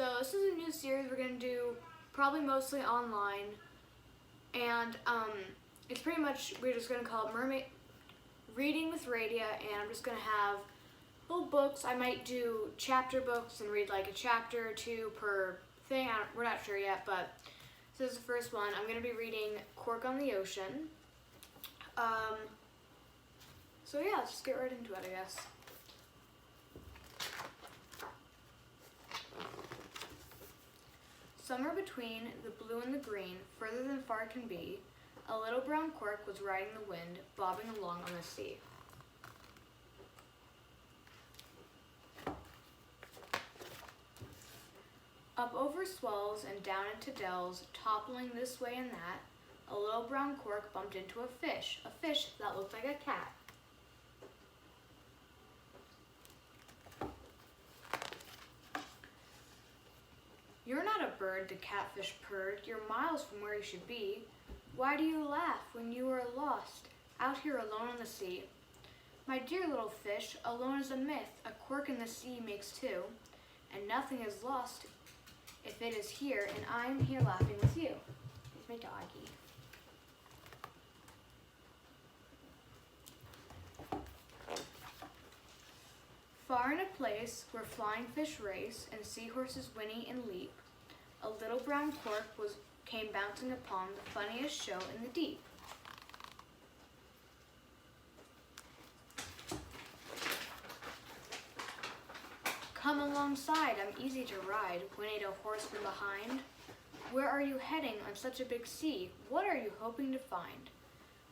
So this is a new series we're going to do, probably mostly online, and it's pretty much, we're just going to call it Mermaid Reading with Radia, and I'm just going to have little books. I might do chapter books and read like a chapter or two per thing. We're not sure yet, but this is the first one. I'm going to be reading Cork on the Ocean. So yeah, let's just get right into it, I guess. Somewhere between the blue and the green, further than far can be, a little brown cork was riding the wind, bobbing along on the sea. Up over swells and down into dells, toppling this way and that, a little brown cork bumped into a fish that looked like a cat. You're not a bird, the catfish purred. You're miles from where you should be. Why do you laugh when you are lost, out here alone on the sea? My dear little fish, alone is a myth. A cork in the sea makes two, and nothing is lost if it is here, and I am here laughing with you. Here's my doggy. Far in a place where flying fish race and seahorses whinny and leap, a little brown cork came bouncing upon the funniest show in the deep. Come alongside, I'm easy to ride, whinnied a horseman behind. Where are you heading on such a big sea? What are you hoping to find?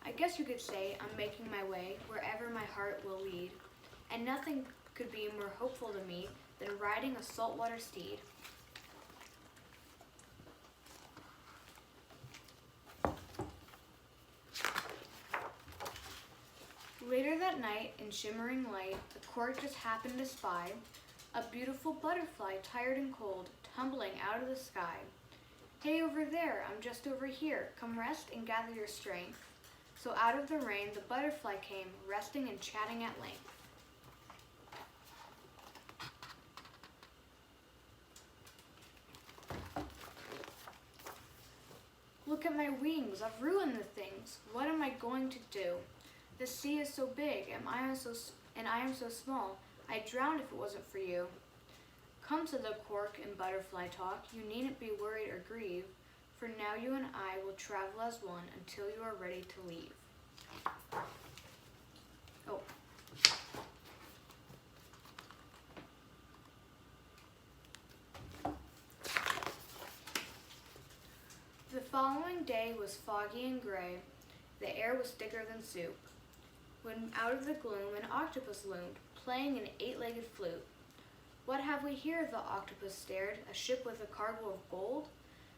I guess you could say I'm making my way wherever my heart will lead, and nothing could be more hopeful to me than riding a saltwater steed. Later that night, in shimmering light, the cork just happened to spy a beautiful butterfly, tired and cold, tumbling out of the sky. Hey, over there, I'm just over here. Come rest and gather your strength. So out of the rain, the butterfly came, resting and chatting at length. Look at my wings, I've ruined the things. What am I going to do? The sea is so big, and I am so small. I'd drown if it wasn't for you. Come to the cork and butterfly talk. You needn't be worried or grieve, for now you and I will travel as one until you are ready to leave. Oh. The following day was foggy and gray. The air was thicker than soup. When out of the gloom an octopus loomed, playing an eight-legged flute. What have we here? The octopus stared. A ship with a cargo of gold?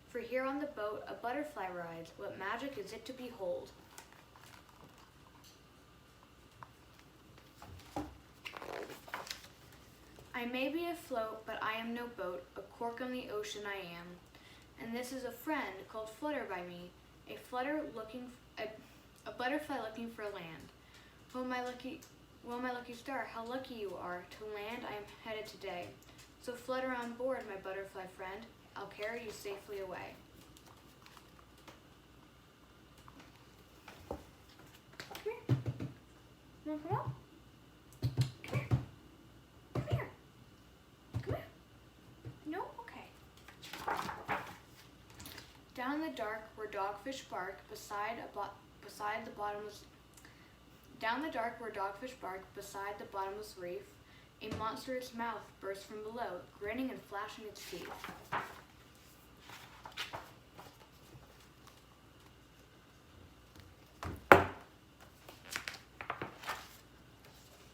For here on the boat a butterfly rides. What magic is it to behold? I may be afloat, but I am no boat. A cork on the ocean I am. And this is a friend called Flutter by me, a butterfly looking for land. Oh my lucky star, how lucky you are. To land I am headed today. So flutter on board, my butterfly friend. I'll carry you safely away. Come here. You want to come up? Come here. Come here. Come here. No? Okay. Down in the dark where dogfish bark beside the bottomless reef, a monstrous mouth burst from below, grinning and flashing its teeth.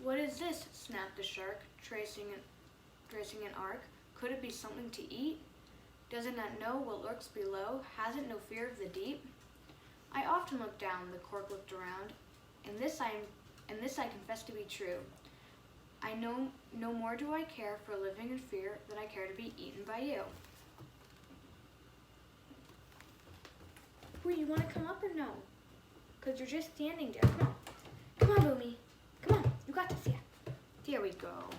What is this? Snapped the shark, tracing an arc. Could it be something to eat? Does it not know what lurks below? Has it no fear of the deep? I often look down, the cork looked around, and this I confess to be true. I know no more do I care for living in fear than I care to be eaten by you. Wait, you want to come up or no? Because you're just standing there. Come on. Come on, Boomy. Come on. You got this. Yeah. There we go.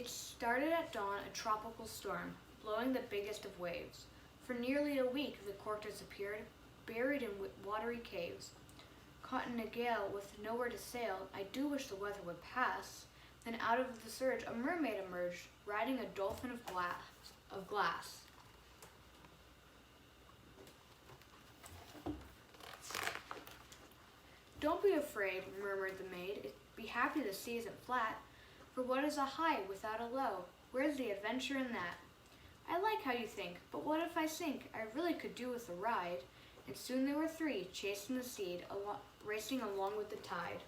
It started at dawn, a tropical storm, blowing the biggest of waves. For nearly a week, the cork disappeared, buried in watery caves. Caught in a gale with nowhere to sail, I do wish the weather would pass. Then out of the surge, a mermaid emerged, riding a dolphin of glass. Don't be afraid, murmured the maid. Be happy the sea isn't flat. For what is a high without a low? Where's the adventure in that? I like how you think, but what if I sink? I really could do with a ride. And soon there were three, chasing the sea, racing along with the tide.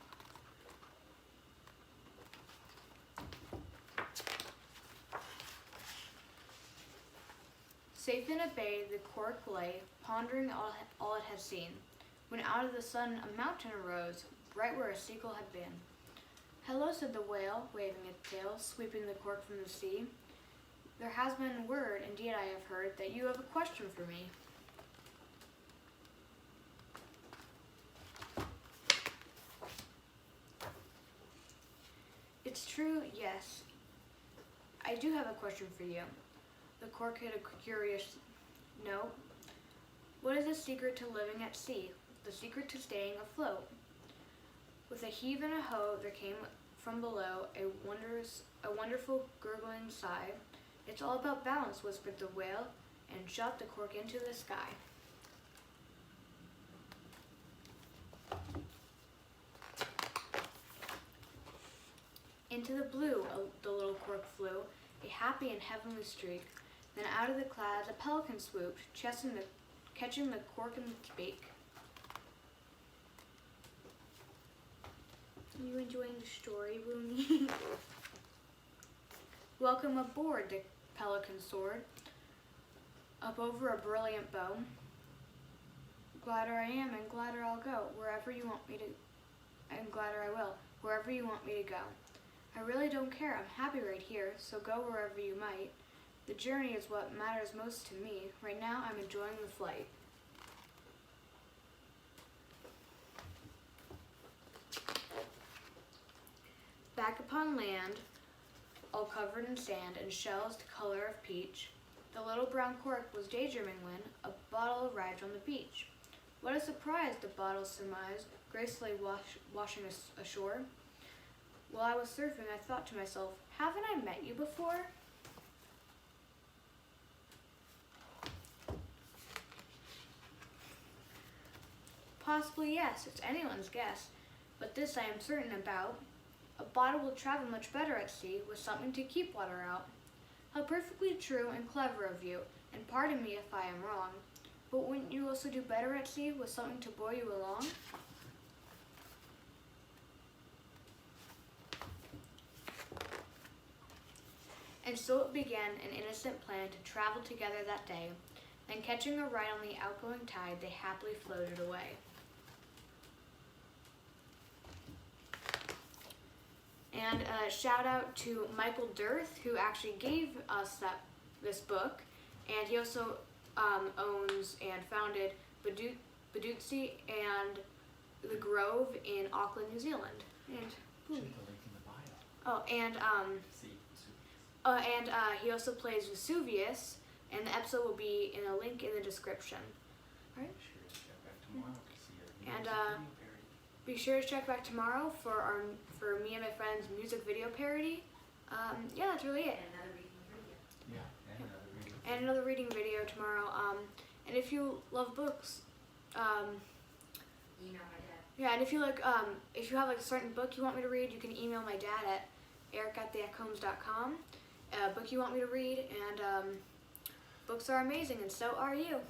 Safe in a bay, the cork lay, pondering all it had seen. When out of the sun a mountain arose, right where a seagull had been. Hello, said the whale, waving its tail, sweeping the cork from the sea. There has been word, indeed I have heard, that you have a question for me. It's true, yes. I do have a question for you. The cork hit a curious note. What is the secret to living at sea? The secret to staying afloat? With a heave and a hoe, there came from below a wonderful gurgling sigh. It's all about balance, whispered the whale, and shot the cork into the sky. Into the blue, the little cork flew, a happy and heavenly streak. Then out of the clouds a pelican swooped, catching the cork in its beak. Are you enjoying the story, Rooney? Welcome aboard, the pelican soared, up over a brilliant bow. Gladder I am, and gladder I'll go, wherever you want me to, and gladder I will, wherever you want me to go. I really don't care, I'm happy right here, so go wherever you might. The journey is what matters most to me. Right now, I'm enjoying the flight. Back upon land, all covered in sand and shells the color of peach, the little brown cork was daydreaming when a bottle arrived on the beach. What a surprise, the bottle surmised, gracefully washing ashore. While I was surfing, I thought to myself, haven't I met you before? Possibly yes, it's anyone's guess, but this I am certain about. A bottle will travel much better at sea with something to keep water out. How perfectly true and clever of you, and pardon me if I am wrong, but wouldn't you also do better at sea with something to buoy you along? And so it began an innocent plan to travel together that day. Then catching a ride on the outgoing tide, they happily floated away. And a shout out to Michael Dirth, who actually gave us this book, and he also owns and founded Badootsy and the Grove in Auckland, New Zealand. And Check the link in the bio. oh, and he also plays Vesuvius, and the episode will be in a link in the description. All right. Be sure to check back tomorrow for me and my friend's music video parody. Yeah, that's really it. And another reading video tomorrow. And if you love books, You know my dad. yeah, and if you if you have a certain book you want me to read, you can email my dad at eric@theekholms.com. A book you want me to read, and books are amazing, and so are you.